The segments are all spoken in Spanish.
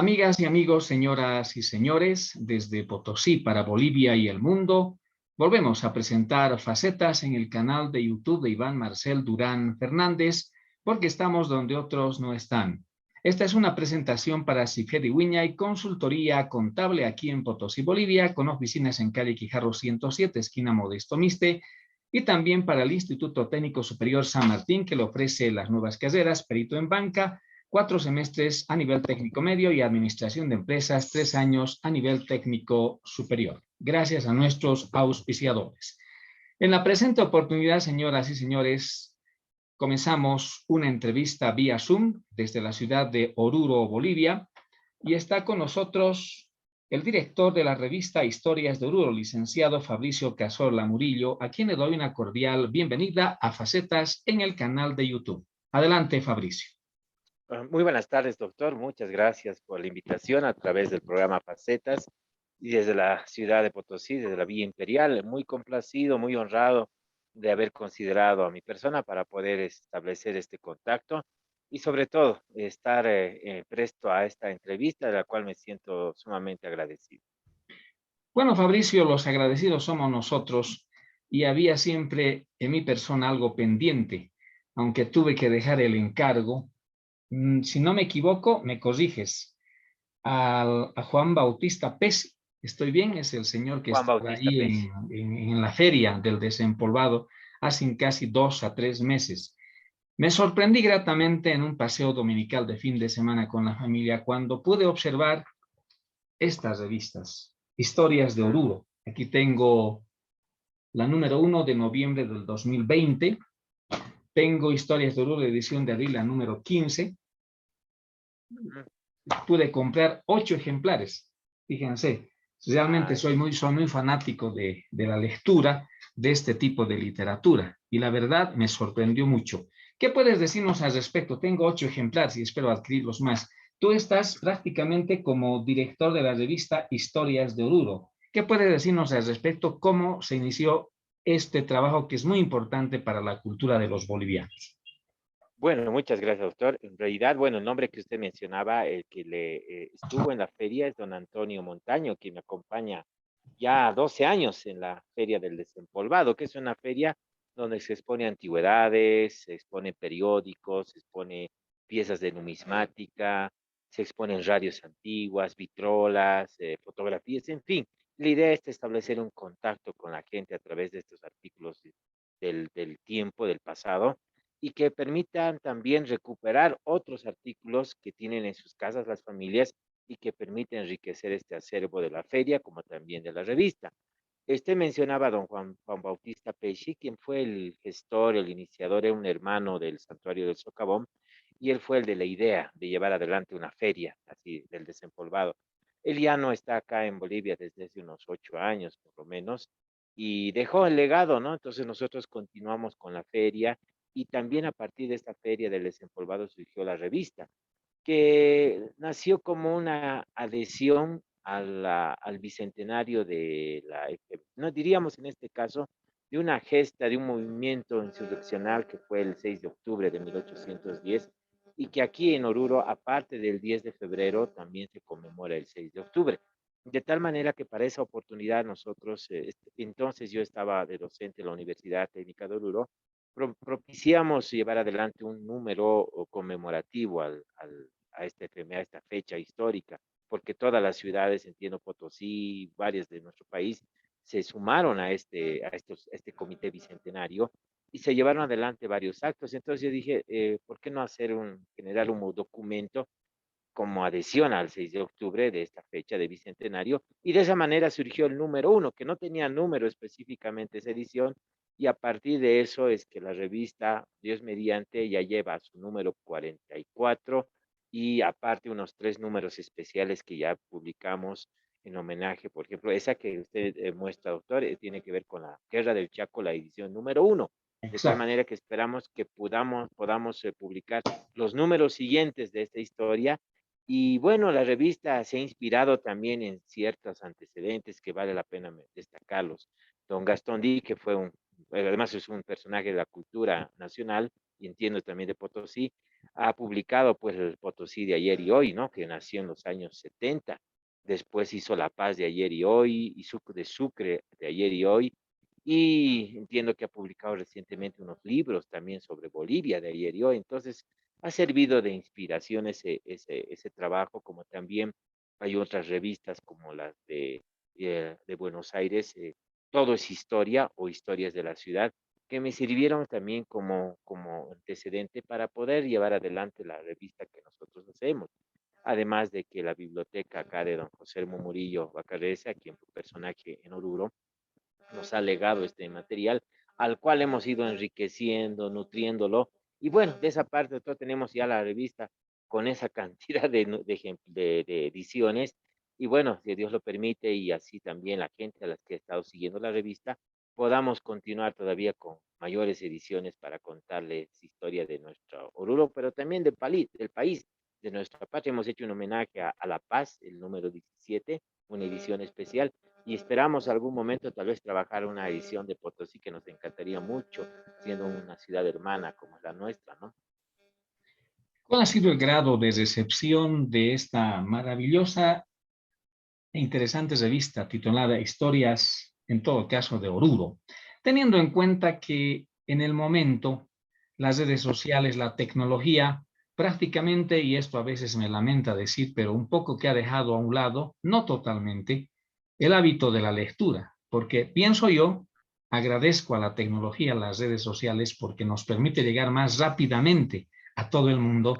Amigas y amigos, señoras y señores, desde Potosí para Bolivia y el mundo, volvemos a presentar Facetas en el canal de YouTube de Iván Marcel Durán Fernández, porque estamos donde otros no están. Esta es una presentación para Sifedi Wiña y consultoría contable aquí en Potosí, Bolivia, con oficinas en calle Quijarro 107, esquina Modesto Miste, y también para el Instituto Técnico Superior San Martín, que le ofrece las nuevas carreras, perito en banca, 4 semestres a nivel técnico medio y administración de empresas, 3 años a nivel técnico superior. Gracias a nuestros auspiciadores. En la presente oportunidad, señoras y señores, comenzamos una entrevista vía Zoom desde la ciudad de Oruro, Bolivia, y está con nosotros el director de la revista Historias de Oruro, licenciado Fabricio Cazorla Murillo, a quien le doy una cordial bienvenida a Facetas en el canal de YouTube. Adelante, Fabricio. Muy buenas tardes, doctor. Muchas gracias por la invitación a través del programa Facetas y desde la ciudad de Potosí, desde la Villa Imperial. Muy complacido, muy honrado de haber considerado a mi persona para poder establecer este contacto y sobre todo estar presto a esta entrevista, de la cual me siento sumamente agradecido. Bueno, Fabricio, los agradecidos somos nosotros y había siempre en mi persona algo pendiente, aunque tuve que dejar el encargo. Si no me equivoco, me corriges, a Juan Bautista Pesi. ¿Estoy bien? Es el señor que Juan estaba Bautista ahí Pech. en la feria del desempolvado hace casi 2 a 3 meses. Me sorprendí gratamente en un paseo dominical de fin de semana con la familia cuando pude observar estas revistas, Historias de Oruro. Aquí tengo la número 1 de noviembre del 2020. Tengo Historias de Oruro, edición de abril, la número 15. Pude comprar 8 ejemplares. Fíjense, realmente soy muy fanático de la lectura de este tipo de literatura y la verdad me sorprendió mucho. ¿Qué puedes decirnos al respecto? Tengo 8 ejemplares y espero adquirirlos más. Tú estás prácticamente como director de la revista Historias de Oruro. ¿Qué puedes decirnos al respecto? ¿Cómo se inició este trabajo que es muy importante para la cultura de los bolivianos? Bueno, muchas gracias, doctor. En realidad, bueno, el nombre que usted mencionaba, el que le estuvo en la feria es don Antonio Montaño, que me acompaña ya 12 años en la Feria del Desempolvado, que es una feria donde se expone antigüedades, se expone periódicos, se expone piezas de numismática, se exponen radios antiguas, vitrolas, fotografías, en fin. La idea es establecer un contacto con la gente a través de estos artículos del tiempo, del pasado, y que permitan también recuperar otros artículos que tienen en sus casas las familias y que permiten enriquecer este acervo de la feria como también de la revista. Este mencionaba a don Juan Bautista Peixi, quien fue el gestor, el iniciador, era un hermano del Santuario del Socavón, y él fue el de la idea de llevar adelante una feria, así, del desempolvado. Él ya no está acá en Bolivia desde hace unos 8 años, por lo menos, y dejó el legado, ¿no? Entonces nosotros continuamos con la feria y también a partir de esta feria del desempolvado surgió la revista, que nació como una adhesión al bicentenario de la, no diríamos en este caso, de una gesta, de un movimiento insurreccional que fue el 6 de octubre de 1810 y que aquí en Oruro, aparte del 10 de febrero, también se conmemora el 6 de octubre. De tal manera que para esa oportunidad nosotros, entonces yo estaba de docente en la Universidad Técnica de Oruro, propiciamos llevar adelante un número conmemorativo a esta fecha histórica, porque todas las ciudades, entiendo Potosí, varias de nuestro país, se sumaron a este comité bicentenario y se llevaron adelante varios actos. Entonces yo dije, ¿por qué no generar un documento como adhesión al 6 de octubre de esta fecha de bicentenario? Y de esa manera surgió el número 1, que no tenía número específicamente esa edición, y a partir de eso es que la revista, Dios mediante, ya lleva su número 44 y aparte unos 3 números especiales que ya publicamos en homenaje. Por ejemplo, esa que usted muestra, doctor, tiene que ver con la Guerra del Chaco, la edición número 1. De tal Exacto. manera que esperamos que podamos publicar los números siguientes de esta historia. Y bueno, la revista se ha inspirado también en ciertos antecedentes que vale la pena destacarlos. Don Gastón Di, que fue además es un personaje de la cultura nacional y entiendo también de Potosí, Ha publicado pues el Potosí de ayer y hoy, ¿no? Que nació en los años 70. Después hizo La Paz de ayer y hoy, y de Sucre de ayer y hoy. Y entiendo que ha publicado recientemente unos libros también sobre Bolivia de ayer y hoy. Entonces, ha servido de inspiración ese trabajo, como también hay otras revistas como las de Buenos Aires, Todo es Historia o Historias de la Ciudad, que me sirvieron también como antecedente para poder llevar adelante la revista que nosotros hacemos. Además de que la biblioteca acá de don José Murillo Bacarreza, quien fue personaje en Oruro, nos ha legado este material al cual hemos ido enriqueciendo, nutriéndolo. Y bueno, de esa parte nosotros tenemos ya la revista con esa cantidad de ediciones. Y bueno, si Dios lo permite y así también la gente a las que ha estado siguiendo la revista, podamos continuar todavía con mayores ediciones para contarles historia de nuestro Oruro, pero también del país, de nuestra patria. Hemos hecho un homenaje a La Paz, el número 17, una edición especial, y esperamos algún momento tal vez trabajar una edición de Potosí que nos encantaría mucho, siendo una ciudad hermana como la nuestra, ¿no? ¿Cuál ha sido el grado de recepción de esta maravillosa e interesante revista titulada Historias, en todo caso, de Oruro? Teniendo en cuenta que en el momento las redes sociales, la tecnología, prácticamente, y esto a veces me lamenta decir, pero un poco que ha dejado a un lado, no totalmente, el hábito de la lectura, porque pienso yo, agradezco a la tecnología, a las redes sociales, porque nos permite llegar más rápidamente a todo el mundo,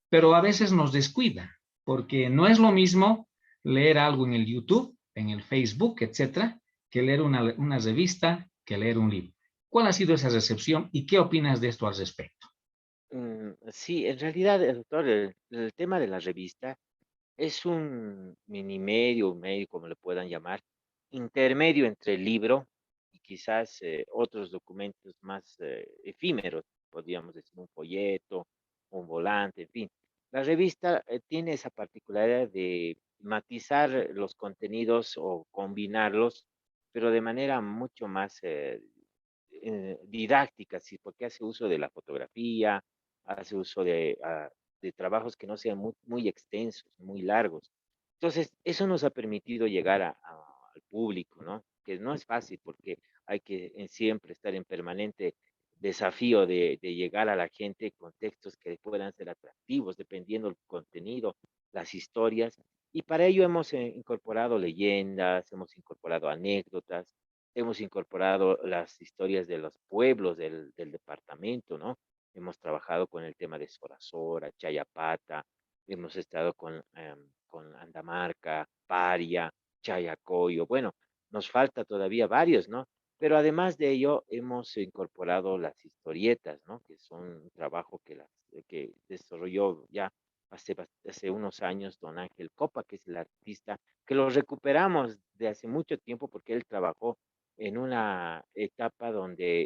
pero a veces nos descuida, porque no es lo mismo leer algo en el YouTube, en el Facebook, etcétera, que leer una revista, que leer un libro. ¿Cuál ha sido esa recepción y qué opinas de esto al respecto? Sí, en realidad, doctor, el tema de la revista es un mini medio, un medio, como le puedan llamar, intermedio entre el libro y quizás otros documentos más efímeros, podríamos decir un folleto, un volante, en fin. La revista tiene esa particularidad de matizar los contenidos o combinarlos, pero de manera mucho más didáctica, sí, porque hace uso de la fotografía, hace uso de trabajos que no sean muy extensos, muy largos. Entonces, eso nos ha permitido llegar al público, ¿no? Que no es fácil porque hay que siempre estar en permanente desafío de llegar a la gente con textos que puedan ser atractivos, dependiendo del contenido, las historias. Y para ello hemos incorporado leyendas, hemos incorporado anécdotas, hemos incorporado las historias de los pueblos del departamento, ¿no? Hemos trabajado con el tema de Sora, Chayapata, hemos estado con Andamarca, Paria, Chayacoyo. Bueno, nos falta todavía varios, ¿no? Pero además de ello, hemos incorporado las historietas, ¿no? Que son un trabajo que desarrolló ya hace unos años don Ángel Copa, que es el artista, que lo recuperamos de hace mucho tiempo porque él trabajó en una etapa donde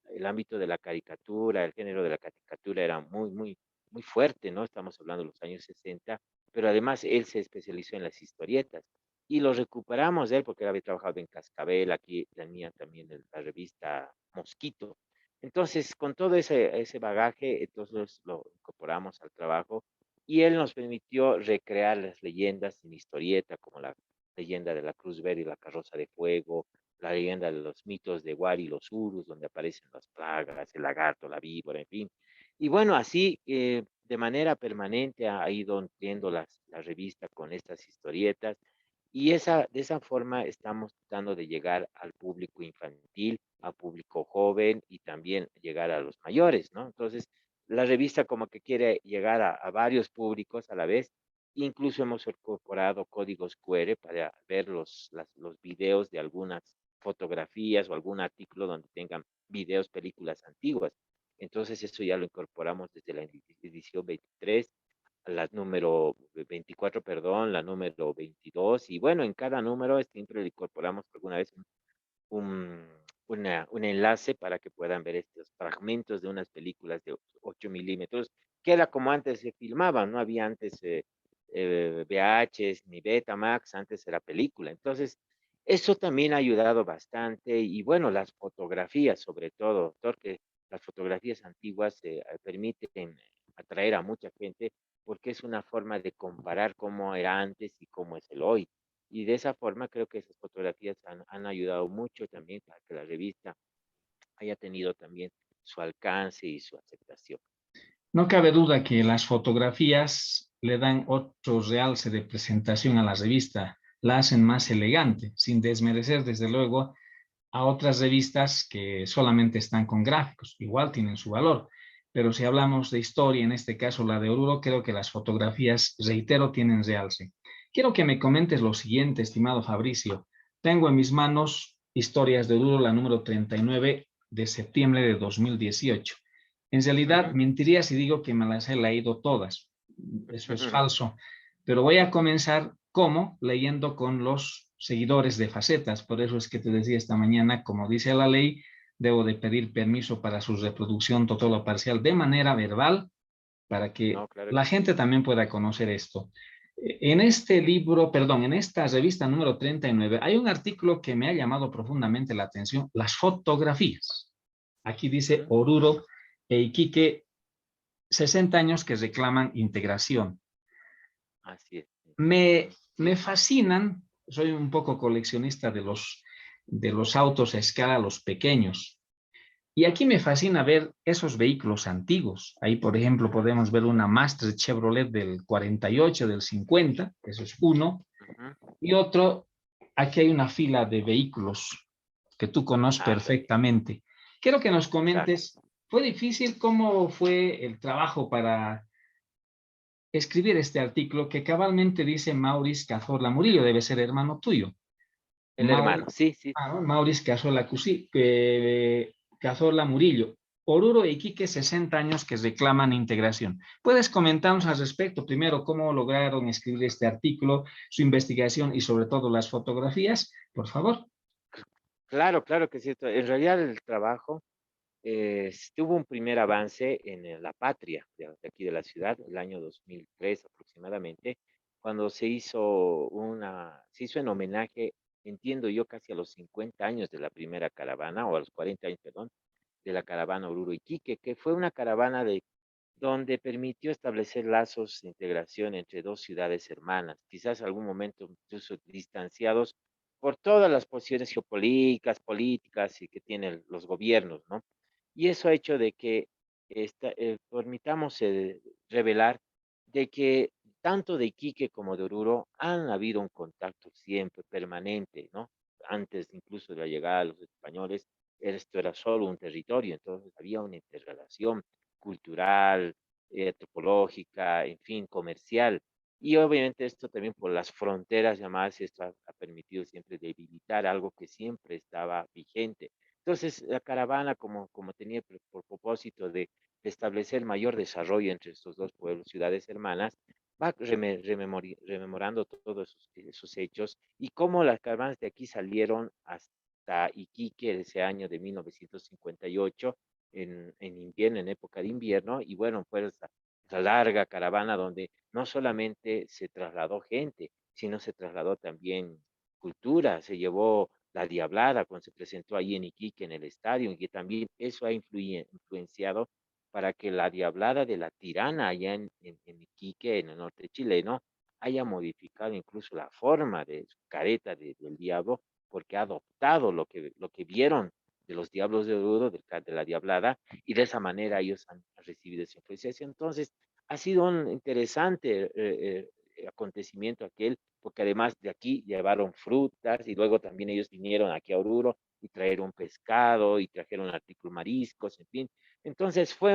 el ámbito de la caricatura, el género de la caricatura era muy fuerte, ¿no? Estamos hablando de los años 60, pero además él se especializó en las historietas y lo recuperamos de él porque él había trabajado en Cascabel, aquí tenía también la revista Mosquito. Entonces, con todo ese bagaje, entonces lo incorporamos al trabajo y él nos permitió recrear las leyendas en historieta, como la leyenda de la Cruz Verde y la Carroza de Fuego, la leyenda de los mitos de Wari y los Urus, donde aparecen las plagas, el lagarto, la víbora, en fin. Y bueno, así de manera permanente ha ido nutriendo la revista con estas historietas y de esa forma estamos tratando de llegar al público infantil, al público joven y también llegar a los mayores, ¿no? Entonces, la revista como que quiere llegar a varios públicos a la vez. Incluso hemos incorporado códigos QR para ver los videos de algunas fotografías o algún artículo donde tengan videos, películas antiguas. Entonces, eso ya lo incorporamos desde la edición 23, la número 24, perdón, la número 22, y bueno, en cada número siempre le incorporamos alguna vez un, un enlace para que puedan ver estos fragmentos de unas películas de 8 milímetros, que era como antes se filmaban, no había antes VHs ni Betamax, antes era película. Entonces, eso también ha ayudado bastante y bueno, las fotografías sobre todo, doctor, que las fotografías antiguas permiten atraer a mucha gente, porque es una forma de comparar cómo era antes y cómo es el hoy. Y de esa forma creo que esas fotografías han ayudado mucho también para que la revista haya tenido también su alcance y su aceptación. No cabe duda que las fotografías le dan otro realce de presentación a la revista, la hacen más elegante, sin desmerecer desde luego a otras revistas que solamente están con gráficos. Igual tienen su valor, pero si hablamos de historia, en este caso la de Oruro, creo que las fotografías, reitero, tienen realce. Quiero que me comentes lo siguiente, estimado Fabricio. Tengo en mis manos Historias de Oruro, la número 39 de septiembre de 2018. En realidad, Ujú, mentiría si digo que me las he leído todas. Eso es ujú. falso. Pero voy a comenzar como leyendo con los seguidores de Facetas. Por eso es que te decía esta mañana, como dice la ley, debo de pedir permiso para su reproducción total o parcial de manera verbal para que No, claro la que sí. gente también pueda conocer esto. En este libro, perdón, en esta revista número 39, hay un artículo que me ha llamado profundamente la atención, las fotografías. Aquí dice Ujú. Oruro e Iquique, 60 años que reclaman integración. Así es. Me fascinan, soy un poco coleccionista de los autos a escala, los pequeños. Y aquí me fascina ver esos vehículos antiguos. Ahí, por ejemplo, podemos ver una Master Chevrolet del 48, del 50, eso es uno. Ujú. Y otro, aquí hay una fila de vehículos que tú conoces Ah, perfectamente. Quiero que nos exacto. comentes, ¿fue difícil? ¿Cómo fue el trabajo para escribir este artículo que cabalmente dice Maurice Cazorla Murillo? Debe ser hermano tuyo. El hermano, sí, sí. Maurice Cazorla Murillo. Oruro e Iquique, 60 años que reclaman integración. ¿Puedes comentarnos al respecto? Primero, cómo lograron escribir este artículo, su investigación y sobre todo las fotografías, por favor. Claro, claro que sí. En realidad el trabajo tuvo un primer avance en La Patria, de aquí de la ciudad, el año 2003 aproximadamente, cuando se hizo en homenaje, entiendo yo, casi a los 50 años de la primera caravana, o a los 40 años, perdón, de la caravana Oruro Iquique, que fue una caravana donde permitió establecer lazos de integración entre dos ciudades hermanas, quizás algún momento incluso distanciados por todas las posiciones geopolíticas, políticas y que tienen los gobiernos, ¿no? Y eso ha hecho de que permitamos revelar de que tanto de Iquique como de Oruro han habido un contacto siempre permanente, ¿no? Antes incluso de la llegada de los españoles, esto era solo un territorio, entonces había una interrelación cultural, antropológica, en fin, comercial. Y obviamente esto también por las fronteras llamadas, esto ha permitido siempre debilitar algo que siempre estaba vigente. Entonces, la caravana, como tenía por propósito de establecer mayor desarrollo entre estos dos pueblos, ciudades hermanas, va rememorando todos esos hechos y cómo las caravanas de aquí salieron hasta Iquique ese año de 1958 en invierno, en época de invierno, y bueno, pues esa larga caravana donde no solamente se trasladó gente, sino se trasladó también cultura, se llevó la Diablada cuando se presentó ahí en Iquique, en el estadio, y que también eso ha influenciado para que la Diablada de la Tirana allá en Iquique, en el norte chileno, haya modificado incluso la forma de su careta del diablo, porque ha adoptado lo que vieron de los diablos de Oruro, de la Diablada, y de esa manera ellos han recibido esa influencia. Entonces, ha sido un interesante acontecimiento aquel, porque además de aquí llevaron frutas y luego también ellos vinieron aquí a Oruro y trajeron pescado y trajeron artículos mariscos, en fin. Entonces fue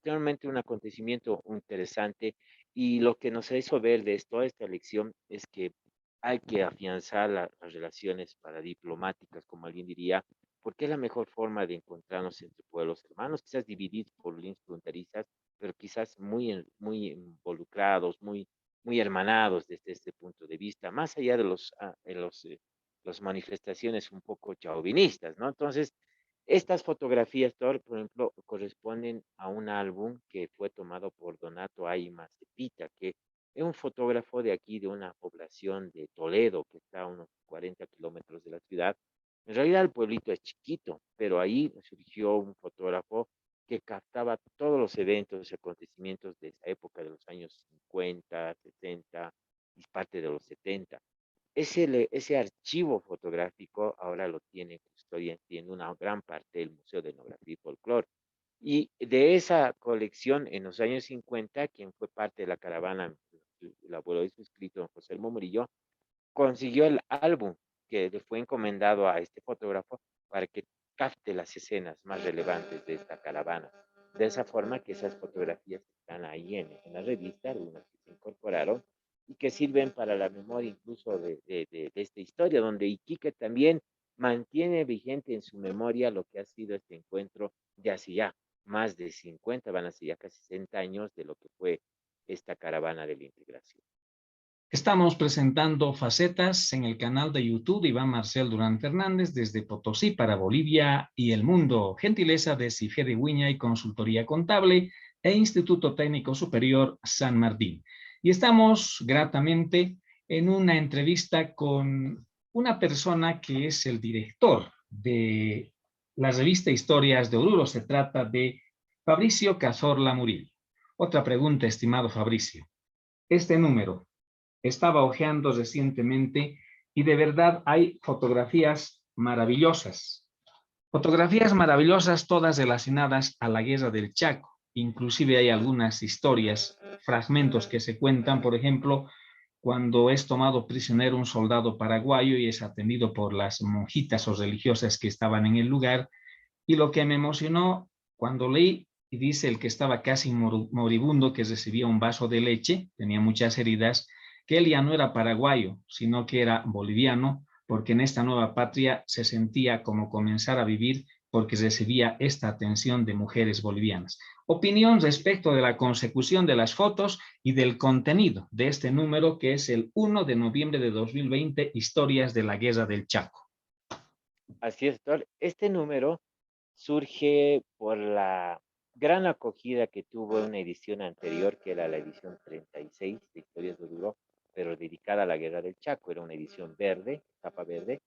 realmente un acontecimiento interesante y lo que nos hizo ver de toda esta elección es que hay que afianzar las relaciones para diplomáticas, como alguien diría, porque es la mejor forma de encontrarnos entre pueblos hermanos, quizás divididos por líneas fronterizas, pero quizás muy involucrados, muy hermanados desde este punto de vista, más allá de las manifestaciones un poco chauvinistas, ¿no? Entonces, estas fotografías, por ejemplo, corresponden a un álbum que fue tomado por Donato Ayma Cepita, que es un fotógrafo de aquí, de una población de Toledo, que está a unos 40 kilómetros de la ciudad. En realidad el pueblito es chiquito, pero ahí surgió un fotógrafo que captaba todos los eventos y acontecimientos de esa época, de los años 50, 60 y parte de los 70. Ese archivo fotográfico ahora lo tiene custodia, tiene una gran parte del Museo de Etnografía y Folclore. Y de esa colección, en los años 50, quien fue parte de la caravana, el abuelo de su escrito, don José Elmo Murillo, consiguió el álbum que le fue encomendado a este fotógrafo para que capte las escenas más relevantes de esta caravana. De esa forma que esas fotografías están ahí en la revista, algunas que se incorporaron y que sirven para la memoria incluso de esta historia, donde Iquique también mantiene vigente en su memoria lo que ha sido este encuentro de hace ya más de 50, van a ser ya casi 60 años de lo que fue esta caravana de la integración. Estamos presentando Facetas en el canal de YouTube de Iván Marcel Durán Fernández desde Potosí para Bolivia y el mundo. Gentileza de CIFE de Huiña y Consultoría Contable e Instituto Técnico Superior San Martín. Y estamos gratamente en una entrevista con una persona que es el director de la revista Historias de Oruro. Se trata de Fabricio Cazorla Murillo. Otra pregunta, estimado Fabricio. Este número estaba hojeando recientemente y de verdad hay fotografías maravillosas todas relacionadas a la guerra del Chaco. Inclusive hay algunas historias, fragmentos que se cuentan, por ejemplo, cuando es tomado prisionero un soldado paraguayo y es atendido por las monjitas o religiosas que estaban en el lugar. Y lo que me emocionó cuando leí, y dice el que estaba casi moribundo, que recibía un vaso de leche, tenía muchas heridas, que él ya no era paraguayo, sino que era boliviano, porque en esta nueva patria se sentía como comenzar a vivir porque recibía esta atención de mujeres bolivianas. Opinión respecto de la consecución de las fotos y del contenido de este número que es el 1 de noviembre de 2020, Historias de la Guerra del Chaco. Así es, doctor. Este número surge por la gran acogida que tuvo una edición anterior, que era la edición 36 de Historias de Oruro, pero dedicada a la Guerra del Chaco. Era una edición verde, tapa verde,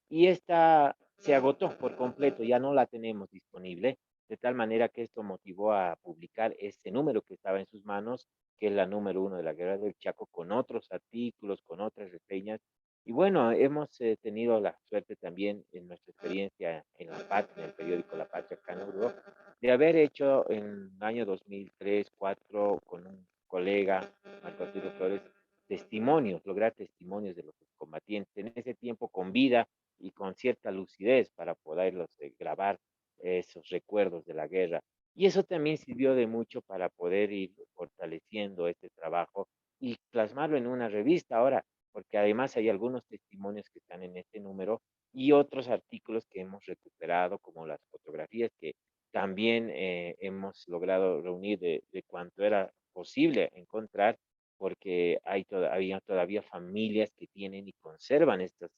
y esta se agotó por completo, ya no la tenemos disponible, de tal manera que esto motivó a publicar este número que estaba en sus manos, que es la número 1 de la Guerra del Chaco, con otros artículos, con otras reseñas. Y bueno, hemos tenido la suerte también en nuestra experiencia en La Patria, en el periódico La Patria acá en Oruro, de haber hecho en el año 2003, 2004, con un colega, Marco Arturo Flores, testimonios, lograr testimonios de los combatientes en ese tiempo con vida y con cierta lucidez para poderlos grabar esos recuerdos de la guerra. Y eso también sirvió de mucho para poder ir fortaleciendo este trabajo y plasmarlo en una revista. Ahora, porque además hay algunos testimonios que están en este número y otros artículos que hemos recuperado, como las fotografías que también hemos logrado reunir de cuanto era posible encontrar, porque había todavía familias que tienen y conservan estos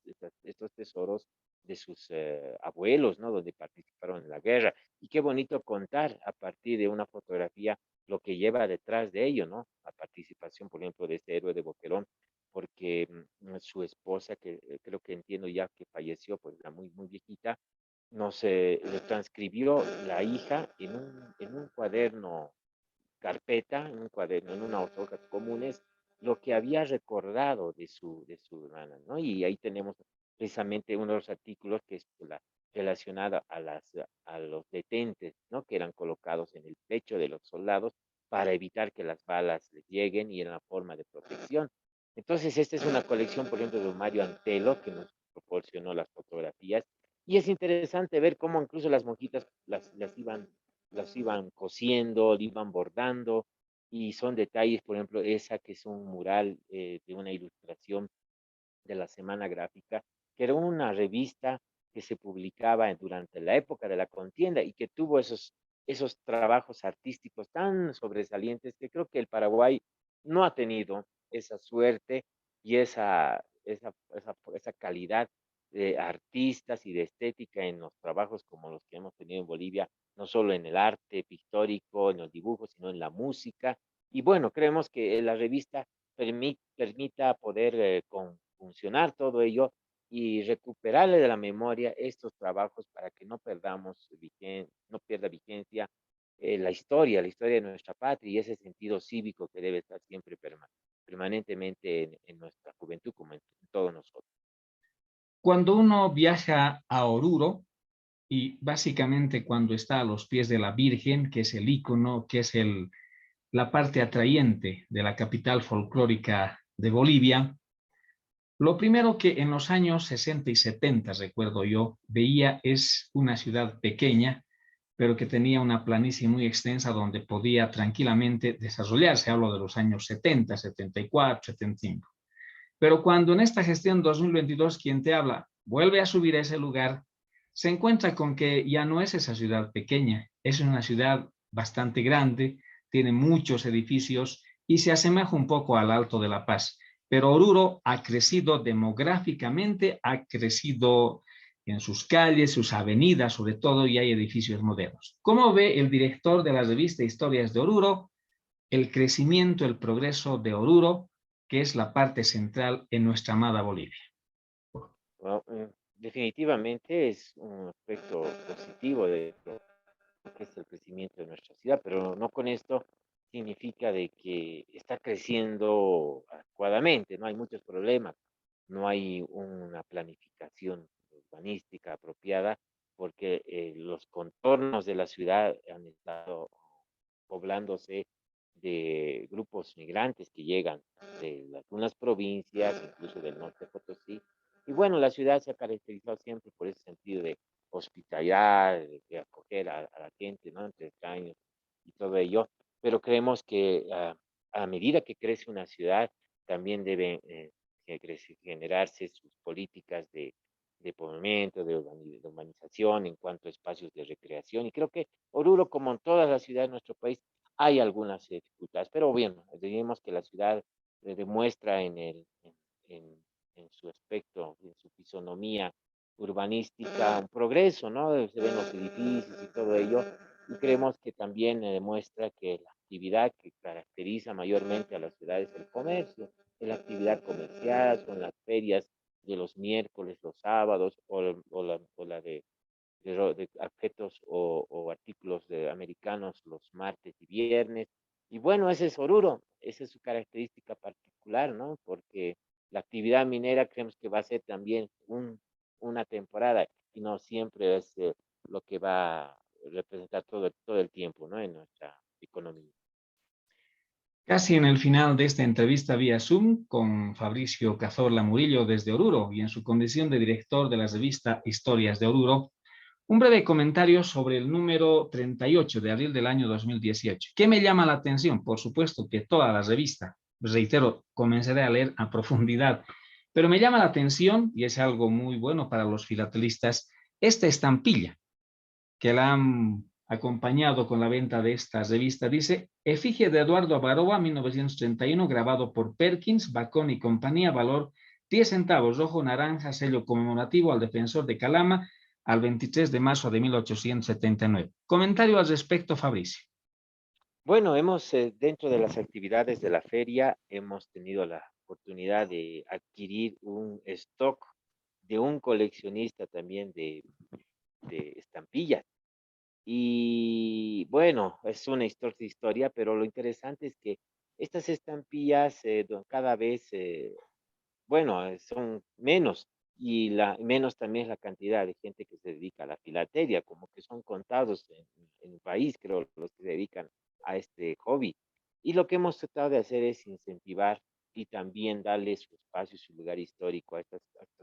tesoros de sus abuelos, ¿no? Donde participaron en la guerra. Y qué bonito contar a partir de una fotografía lo que lleva detrás de ello, ¿no? La participación, por ejemplo, de este héroe de Boquerón, porque su esposa, que creo que entiendo ya que falleció, pues era muy, muy viejita, nos le transcribió la hija en un cuaderno carpeta, en un cuaderno, en unas hojas comunes, lo que había recordado de su hermana, ¿no? Y ahí tenemos precisamente uno de los artículos que es relacionado a los detentes, ¿no? Que eran colocados en el pecho de los soldados para evitar que las balas les lleguen y era una forma de protección. Entonces, esta es una colección, por ejemplo, de Mario Antelo, que nos proporcionó las fotografías. Y es interesante ver cómo incluso las monjitas las iban cosiendo, iban bordando, y son detalles, por ejemplo, esa que es un mural de una ilustración de la Semana Gráfica, que era una revista que se publicaba durante la época de la contienda y que tuvo esos trabajos artísticos tan sobresalientes que creo que el Paraguay no ha tenido esa suerte y esa calidad de artistas y de estética en los trabajos como los que hemos tenido en Bolivia, no solo en el arte pictórico, en los dibujos, sino en la música. Y bueno, creemos que la revista permita poder funcionar todo ello y recuperarle de la memoria estos trabajos para que no pierda vigencia la historia de nuestra patria y ese sentido cívico que debe estar siempre permanentemente en nuestra juventud, como en todos nosotros. Cuando uno viaja a Oruro, y básicamente cuando está a los pies de la Virgen, que es el ícono, que es la parte atrayente de la capital folclórica de Bolivia, lo primero que en los años 60 y 70, recuerdo yo, veía es una ciudad pequeña, pero que tenía una planicie muy extensa donde podía tranquilamente desarrollarse. Hablo de los años 70, 74, 75. Pero cuando en esta gestión 2022 quien te habla vuelve a subir a ese lugar, se encuentra con que ya no es esa ciudad pequeña, es una ciudad bastante grande, tiene muchos edificios y se asemeja un poco al Alto de La Paz. Pero Oruro ha crecido demográficamente, ha crecido en sus calles, sus avenidas, sobre todo, y hay edificios modernos. ¿Cómo ve el director de la revista Historias de Oruro el crecimiento, el progreso de Oruro, que es la parte central en nuestra amada Bolivia? Bueno, definitivamente es un aspecto positivo de lo que es el crecimiento de nuestra ciudad, pero no con esto significa de que está creciendo adecuadamente, no hay muchos problemas, no hay una planificación urbanística apropiada, porque los contornos de la ciudad han estado poblándose de grupos migrantes que llegan de algunas provincias, incluso del norte de Potosí. Y bueno, la ciudad se ha caracterizado siempre por ese sentido de hospitalidad, de acoger a la gente, ¿no? Entre extraños y todo ello. Pero creemos que a medida que crece una ciudad, también deben generarse sus políticas de poblamiento, de urbanización en cuanto a espacios de recreación. Y creo que Oruro, como en todas las ciudades de nuestro país, hay algunas dificultades, pero bien, digamos que la ciudad demuestra en, en su aspecto, en su fisonomía urbanística, un progreso, ¿no? Se ven los edificios y todo ello, y creemos que también demuestra que la actividad que caracteriza mayormente a las ciudades es el comercio, es la actividad comercial, son las ferias de los miércoles, los sábados, o la de objetos o artículos americanos los martes y viernes. Y bueno, ese es Oruro, esa es su característica particular, ¿no? Porque la actividad minera creemos que va a ser también una temporada y no siempre es lo que va a representar todo el tiempo, ¿no? En nuestra economía. Casi en el final de esta entrevista vía Zoom con Fabricio Cazorla Murillo desde Oruro y en su condición de director de la revista Historias de Oruro, un breve comentario sobre el número 38 de abril del año 2018. ¿Qué me llama la atención? Por supuesto que toda la revista, reitero, comenzaré a leer a profundidad, pero me llama la atención, y es algo muy bueno para los filatelistas, esta estampilla que la han acompañado con la venta de esta revista. Dice, efigie de Eduardo Avaroa, 1931, grabado por Perkins, Bacón y compañía, valor 10 centavos, rojo, naranja, sello conmemorativo al defensor de Calama, al 23 de marzo de 1879. Comentario al respecto, Fabricio. Bueno, dentro de las actividades de la feria, hemos tenido la oportunidad de adquirir un stock de un coleccionista también de estampillas. Y bueno, es una historia, pero lo interesante es que estas estampillas cada vez, bueno, son menos y menos también la cantidad de gente que se dedica a la filatería, como que son contados en el país, creo, los que se dedican a este hobby. Y lo que hemos tratado de hacer es incentivar y también darle su espacio, su lugar histórico a estos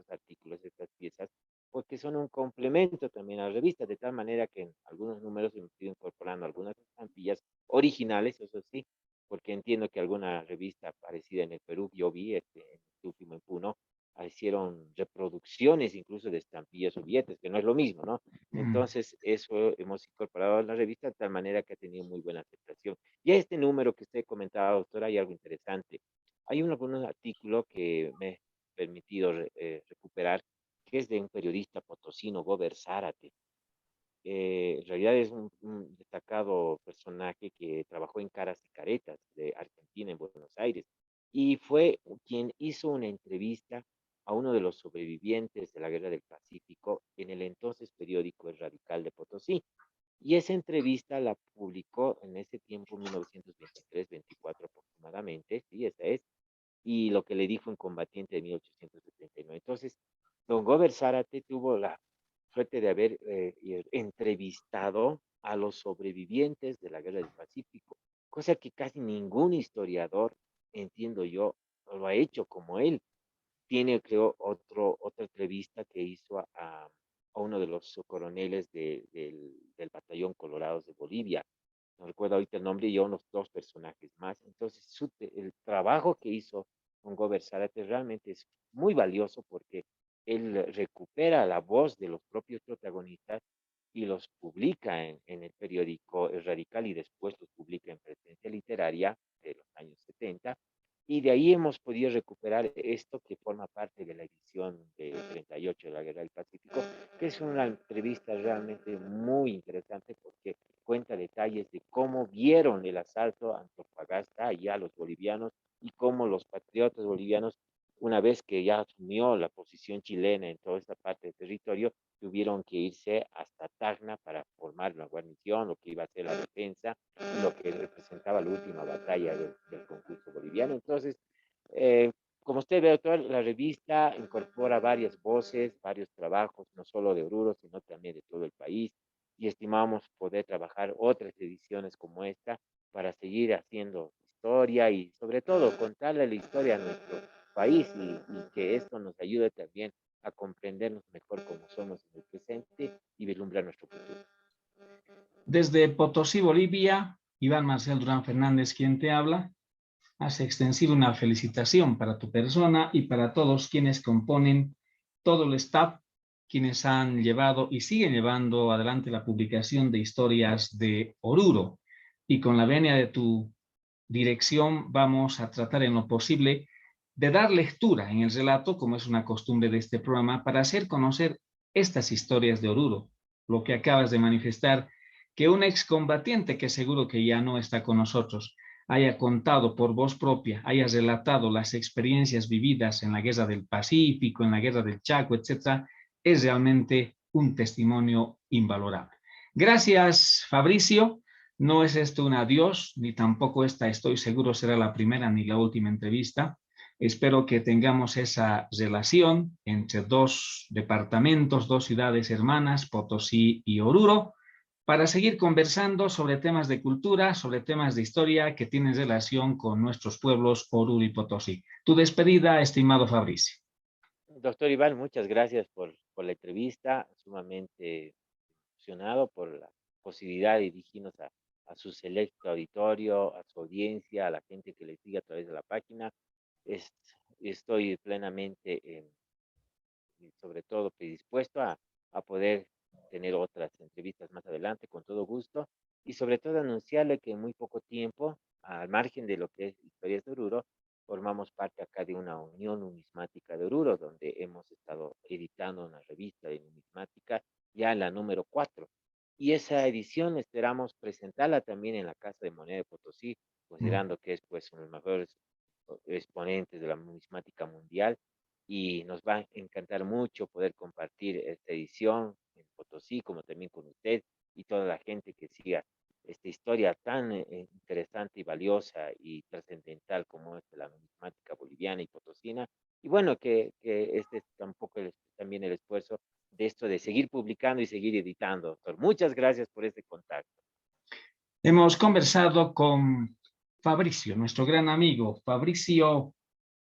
artículos, a estas piezas, porque son un complemento también a la revista, de tal manera que en algunos números hemos ido incorporando algunas estampillas originales, eso sí, porque entiendo que alguna revista parecida en el Perú, yo vi este último en Puno, hicieron reproducciones incluso de estampillas o billetes, que no es lo mismo, ¿no? Entonces, eso hemos incorporado a la revista de tal manera que ha tenido muy buena aceptación. Y a este número que usted comentaba, doctora, hay algo interesante. Hay algún artículo que me he permitido recuperar, que es de un periodista potosino, Gober Zárate. En realidad es un destacado personaje que trabajó en Caras y Caretas de Argentina, en Buenos Aires, y fue quien hizo una entrevista a uno de los sobrevivientes de la Guerra del Pacífico en el entonces periódico El Radical de Potosí. Y esa entrevista la publicó en ese tiempo, 1923-24 aproximadamente, sí, esa es, y lo que le dijo en Combatiente de 1879. Entonces, don Gober Zárate tuvo la suerte de haber entrevistado a los sobrevivientes de la Guerra del Pacífico, cosa que casi ningún historiador, entiendo yo, lo ha hecho como él. Tiene, creo, otra entrevista que hizo a uno de los coroneles del Batallón Colorados de Bolivia. No recuerdo ahorita el nombre, y a unos dos personajes más. Entonces, el trabajo que hizo con Gober Zárate realmente es muy valioso porque él recupera la voz de los propios protagonistas y los publica en el periódico El Radical, y después los publica en Presencia Literaria de los años 70. Y de ahí hemos podido recuperar esto que forma parte de la edición de 38 de la Guerra del Pacífico, que es una entrevista realmente muy interesante porque cuenta detalles de cómo vieron el asalto a Antofagasta y a los bolivianos, y cómo los patriotas bolivianos, una vez que ya asumió la posición chilena en toda esta parte del territorio, tuvieron que irse hasta Tacna para formar la guarnición, lo que iba a ser la defensa, lo que representaba la última batalla del concurso boliviano. Entonces, como usted ve, doctor, la revista incorpora varias voces, varios trabajos, no solo de Oruro, sino también de todo el país, y estimamos poder trabajar otras ediciones como esta para seguir haciendo historia y sobre todo contarle la historia a nuestro país, y que esto nos ayude también a comprendernos mejor como somos en el presente y vislumbrar nuestro futuro. Desde Potosí, Bolivia, Iván Marcel Durán Fernández, quien te habla, hace extensiva una felicitación para tu persona y para todos quienes componen todo el staff, quienes han llevado y siguen llevando adelante la publicación de historias de Oruro. Y con la venia de tu dirección vamos a tratar en lo posible de dar lectura en el relato, como es una costumbre de este programa, para hacer conocer estas historias de Oruro. Lo que acabas de manifestar, que un excombatiente que seguro que ya no está con nosotros, haya contado por voz propia, haya relatado las experiencias vividas en la Guerra del Pacífico, en la Guerra del Chaco, etcétera, es realmente un testimonio invalorable. Gracias, Fabricio. No es esto un adiós, ni tampoco esta, estoy seguro, será la primera ni la última entrevista. Espero que tengamos esa relación entre dos departamentos, dos ciudades hermanas, Potosí y Oruro, para seguir conversando sobre temas de cultura, sobre temas de historia que tienen relación con nuestros pueblos Oruro y Potosí. Tu despedida, estimado Fabricio. Doctor Iván, muchas gracias por la entrevista, sumamente emocionado por la posibilidad de dirigirnos a su selecto auditorio, a su audiencia, a la gente que le sigue a través de la página. Es, Estoy plenamente, sobre todo, predispuesto a poder tener otras entrevistas más adelante, con todo gusto, y sobre todo anunciarle que en muy poco tiempo, al margen de lo que es Historias de Oruro, formamos parte acá de una unión numismática de Oruro, donde hemos estado editando una revista de numismática, ya en la número 4. Y esa edición esperamos presentarla también en la Casa de Moneda de Potosí, considerando que es pues uno de los mejores exponentes de la numismática mundial, y nos va a encantar mucho poder compartir esta edición en Potosí, como también con usted y toda la gente que siga esta historia tan interesante y valiosa y trascendental como es la numismática boliviana y potosina. Y bueno, que este es tampoco también el esfuerzo de esto de seguir publicando y seguir editando, doctor. Muchas gracias por este contacto. Hemos conversado con Fabricio, nuestro gran amigo, Fabricio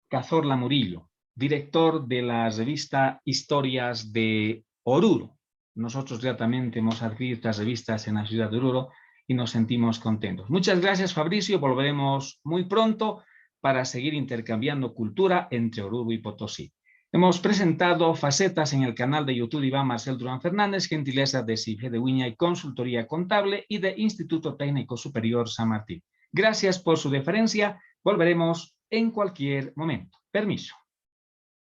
Cazorla Murillo, director de la revista Historias de Oruro. Nosotros gratamente hemos adquirido estas revistas en la ciudad de Oruro y nos sentimos contentos. Muchas gracias, Fabricio. Volveremos muy pronto para seguir intercambiando cultura entre Oruro y Potosí. Hemos presentado Facetas en el canal de YouTube de Iván Marcel Durán Fernández, gentileza de CIFE de Viña y Consultoría Contable y de Instituto Técnico Superior San Martín. Gracias por su deferencia. Volveremos en cualquier momento. Permiso.